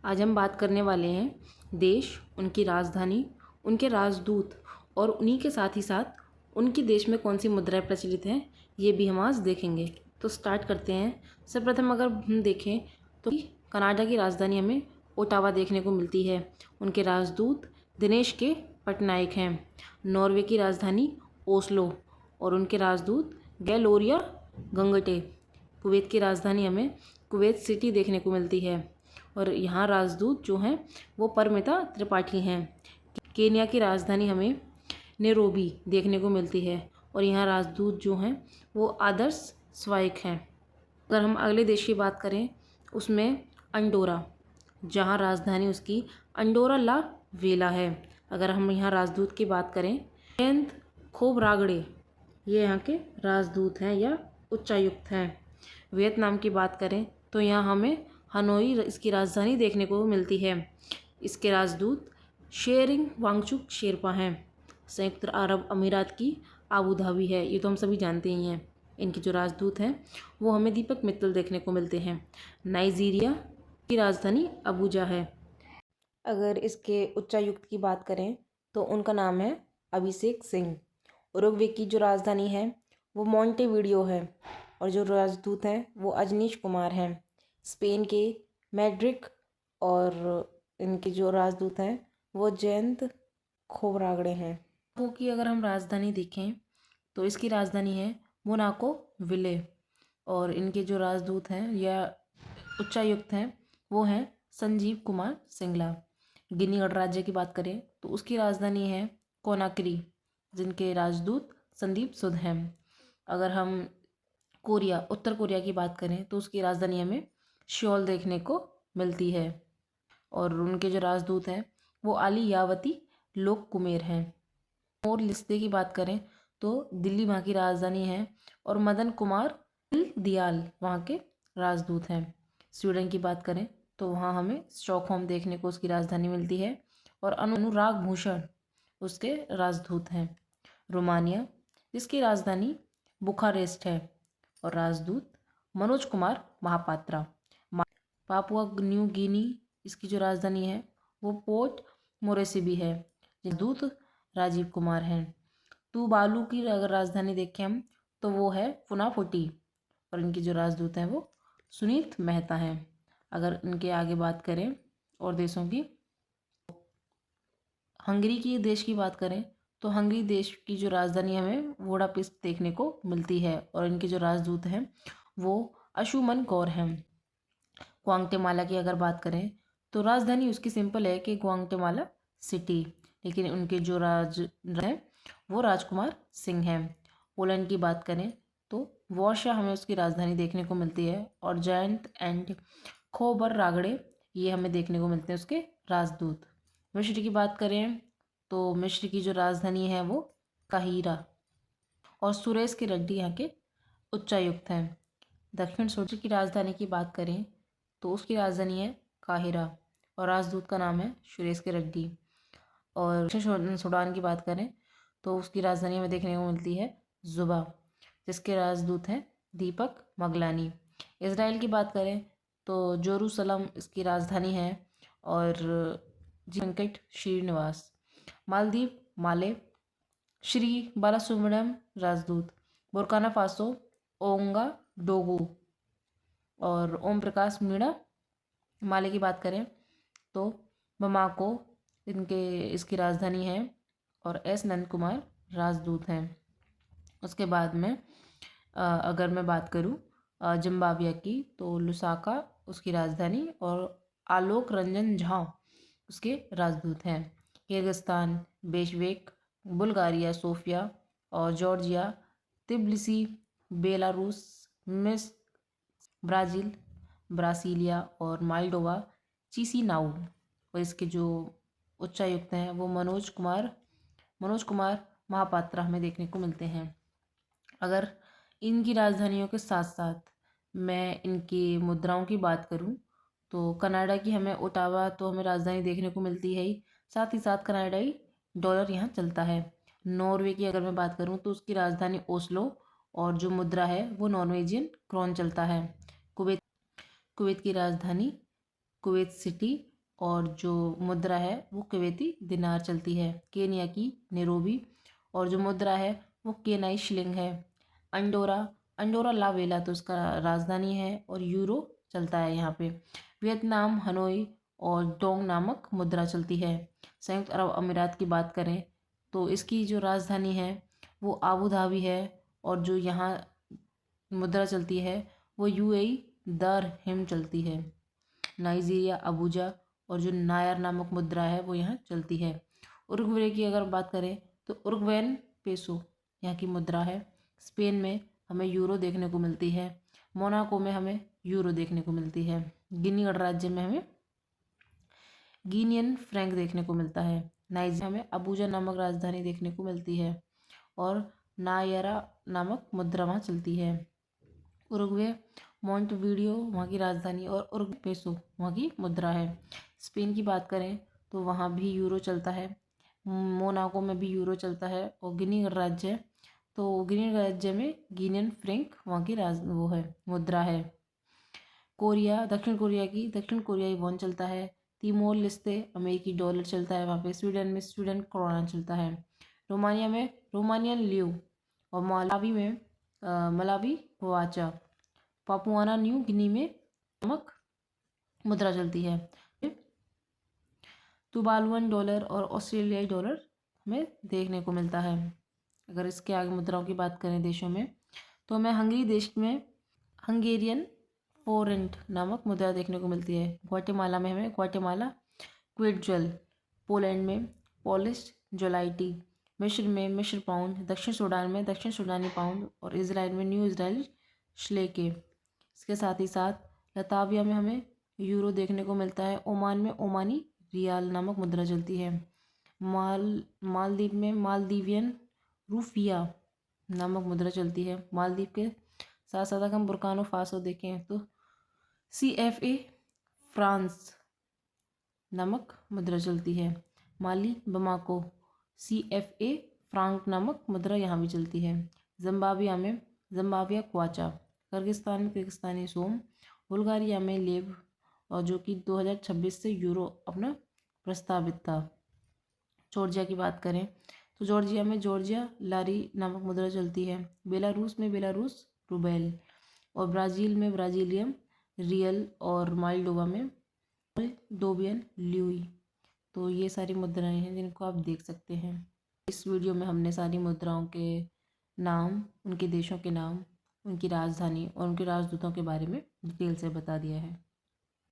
आज हम बात करने वाले हैं देश, उनकी राजधानी, उनके राजदूत और उन्हीं के साथ ही साथ उनकी देश में कौन सी मुद्राएं प्रचलित हैं, ये भी हम आज देखेंगे। तो स्टार्ट करते हैं। सर्वप्रथम अगर हम देखें तो कनाडा की राजधानी हमें ओटावा देखने को मिलती है। उनके राजदूत दिनेश के पटनायक हैं। नॉर्वे की राजधानी ओस्लो और उनके राजदूत गैलोरिया गंगटे। कुवैत की राजधानी हमें कुवैत सिटी देखने को मिलती है और यहाँ राजदूत जो हैं वो परमिता त्रिपाठी हैं। केन्या की राजधानी हमें नैरोबी देखने को मिलती है और यहाँ राजदूत जो हैं वो आदर्श स्वायक हैं। अगर हम अगले देश की बात करें उसमें अंडोरा, जहाँ राजधानी उसकी अंडोरा ला वेला है। अगर हम यहाँ राजदूत की बात करें जयंत खोबरागड़े, ये यहाँ के राजदूत हैं या उच्चायुक्त हैं। वियतनाम की बात करें तो यहाँ हमें हनोई इसकी राजधानी देखने को मिलती है। इसके राजदूत शेरिंग वांगचुक शेरपा हैं। संयुक्त अरब अमीरात की आबू धाबी है, ये तो हम सभी जानते ही हैं। इनके जो राजदूत हैं वो हमें दीपक मित्तल देखने को मिलते हैं। नाइजीरिया की राजधानी अबूजा है। अगर इसके उच्चायुक्त की बात करें तो उनका नाम है अभिषेक सिंह। उरुग्वे की जो राजधानी है वो मोंटेविडियो है और जो राजदूत हैं वो अजनीश कुमार हैं। स्पेन के मैड्रिड और इनके जो राजदूत हैं वो जयंत खोबरागड़े हैं। मोनाको की अगर हम राजधानी देखें तो इसकी राजधानी है मोनाको विले और इनके जो राजदूत हैं या उच्चायुक्त हैं वो हैं संजीव कुमार सिंगला। गिनी गणराज्य की बात करें तो उसकी राजधानी है कोनाक्री, जिनके राजदूत संदीप सुध हैं। अगर हम उत्तर कोरिया की बात करें तो उसकी राजधानी हमें श्योल देखने को मिलती है और उनके जो राजदूत हैं वो आलियावती लोक कुमेर हैं। और लिस्ते की बात करें तो दिल्ली वहाँ की राजधानी है और मदन कुमार दियाल वहाँ के राजदूत हैं। स्वीडन की बात करें तो वहाँ हमें स्टॉकहोम देखने को उसकी राजधानी मिलती है और अनुराग भूषण उसके राजदूत हैं। रोमानिया जिसकी राजधानी बुखारेस्ट है और राजदूत Manoj Kumar Mahapatra. Papua New Guinea इसकी जो राजधानी है वो पोर्ट मोरेसिबी है, दूत राजीव कुमार हैं। तुवालू की अगर राजधानी देखें हम तो वो है फुनाफुटी और इनके जो राजदूत हैं वो सुनीत मेहता हैं। अगर इनके आगे बात करें और देशों की, हंगरी की देश की बात करें तो हंगरी देश की जो राजधानी हमें वोडापेस्ट देखने को मिलती है और इनके जो राजदूत हैं वो अशुमन कौर हैं। ग्वाटेमाला की अगर बात करें तो राजधानी उसकी सिंपल है कि ग्वाटेमाला सिटी, लेकिन उनके जो राज हैं वो राजकुमार सिंह हैं। पोलैंड की बात करें तो वॉर्शा हमें उसकी राजधानी देखने को मिलती है और जयंत एंड खोबर रागड़े ये हमें देखने को मिलते हैं उसके राजदूत। मिस्र की बात करें तो मिस्र की जो राजधानी है वो काहिरा और सुरेश के रेड्डी यहाँ के उच्चायुक्त हैं। दक्षिण सूडान की राजधानी की बात करें तो उसकी राजधानी है काहिरा और राजदूत का नाम है सुरेश के रेड्डी। और दक्षिण सूडान की बात करें तो उसकी राजधानी हमें देखने को मिलती है जुबा, जिसके राजदूत हैं दीपक मगलानी। इसराइल की बात करें तो जेरूसलम इसकी राजधानी है और वेंकट श्रीनिवास। मालदीव माले श्री बालासुब्रमण्यम राजदूत। बुर्किना फासो ओंगा डोगू और ओम प्रकाश मीणा। माले की बात करें तो बमाको इसकी राजधानी है और एस नंद कुमार राजदूत हैं। उसके बाद में अगर मैं बात करूं जिम्बाब्वे की तो लुसाका उसकी राजधानी और आलोक रंजन झा उसके राजदूत हैं। किर्गिस्तान बेशवेक, बुल्गारिया सोफिया और Georgia Tbilisi, Belarus miss, Brazil Brasilia और माल्डोवा चिसिनाऊ और इसके जो उच्चायुक्त हैं वो मनोज कुमार महापात्रा हमें देखने को मिलते हैं। अगर इनकी राजधानियों के साथ साथ मैं इनकी मुद्राओं की बात करूं तो कनाडा की हमें ओटावा तो हमें राजधानी देखने को मिलती है ही, साथ ही साथ कनाडाई डॉलर यहाँ चलता है। नॉर्वे की अगर मैं बात करूँ तो उसकी राजधानी ओस्लो और जो मुद्रा है वो नॉर्वेजियन क्रोन चलता है। कुवैत की राजधानी कुवैत सिटी और जो मुद्रा है वो कुवैती दिनार चलती है। केन्या की नैरोबी और जो मुद्रा है वो केनाई शिलिंग है। अंडोरा ला वेला तो उसका राजधानी है और यूरो चलता है यहाँ पे। वियतनाम हनोई और डोंग नामक मुद्रा चलती है। संयुक्त अरब अमीरात की बात करें तो इसकी जो राजधानी है वो आबू धाबी है और जो यहाँ मुद्रा चलती है वो यूएई दरहिम चलती है। नाइजीरिया अबूजा और जो नायर नामक मुद्रा है वो यहाँ चलती है। उरुग्वे की अगर बात करें तो उरुग्वेन पेसो यहाँ की मुद्रा है। स्पेन में हमें यूरो देखने को मिलती है। मोनाको में हमें यूरो देखने को मिलती है। गिनी गणराज्य में हमें गिनियन फ्रैंक देखने को मिलता है। नाइजीरिया में अबूजा नामक राजधानी देखने को मिलती है और नायरा नामक मुद्रा वहाँ चलती है। उरुग्वे मोंटवीडियो वहाँ की राजधानी और उरुग्वे पेसो वहाँ की मुद्रा है। स्पेन की बात करें तो वहाँ भी यूरो चलता है। मोनाको में भी यूरो चलता है और गिनी गणराज्य तो गिनी गणराज्य में गिनियन फ्रैंक वहाँ की वो है मुद्रा है। दक्षिण कोरियाई वॉन चलता है। तिमोर लेस्ते अमेरिकी डॉलर चलता है वहाँ पे। स्वीडन में स्वीडन क्रोना चलता है। रोमानिया में रोमानियन लियो और मालावी में मलावी क्वाचा। पापुआना न्यू गिनी में नमक मुद्रा चलती है। तुवालुअन डॉलर और ऑस्ट्रेलियाई डॉलर हमें देखने को मिलता है। अगर इसके आगे मुद्राओं की बात करें देशों में तो हमें हंगरी देश में हंगेरियन फोरेंट नामक मुद्रा देखने को मिलती है। ग्वाटेमाला में हमें ग्वाटेमाला क्विटजल। पोलैंड में पोलिश जोलाइटी। मिस्र में मिस्र पाउंड। दक्षिण सूडान में दक्षिण सूडानी पाउंड और इजराइल में न्यू इजराइल श्लेके। इसके साथ ही साथ लताविया में हमें यूरो देखने को मिलता है। ओमान में ओमानी रियाल नामक मुद्रा चलती है। मालदीव में मालदीवियन रूफिया नामक मुद्रा चलती है। मालदीव के साथ साथ अगर हम बुर्किना फासो देखें तो CFA फ्रांस नामक मुद्रा चलती है। माली बमाको CFA फ्रांक नामक मुद्रा यहाँ भी चलती है। जिम्बाब्वे में जिम्बाब्वे क्वाचा। किर्गिस्तान में किर्गिस्तानी सोम। बुल्गारिया में लेव और जो कि 2026 से यूरो अपना प्रस्तावित था। जॉर्जिया की बात करें तो जॉर्जिया में जॉर्जिया लारी नामक मुद्रा चलती है। बेलारूस में बेलारूस रूबेल और ब्राज़ील में ब्राज़ीलियम रियल और मालडोवा में मोल्डोवियन ल्यूई। तो ये सारी मुद्राएं हैं जिनको आप देख सकते हैं। इस वीडियो में हमने सारी मुद्राओं के नाम, उनके देशों के नाम, उनकी राजधानी और उनके राजदूतों के बारे में डिटेल से बता दिया है।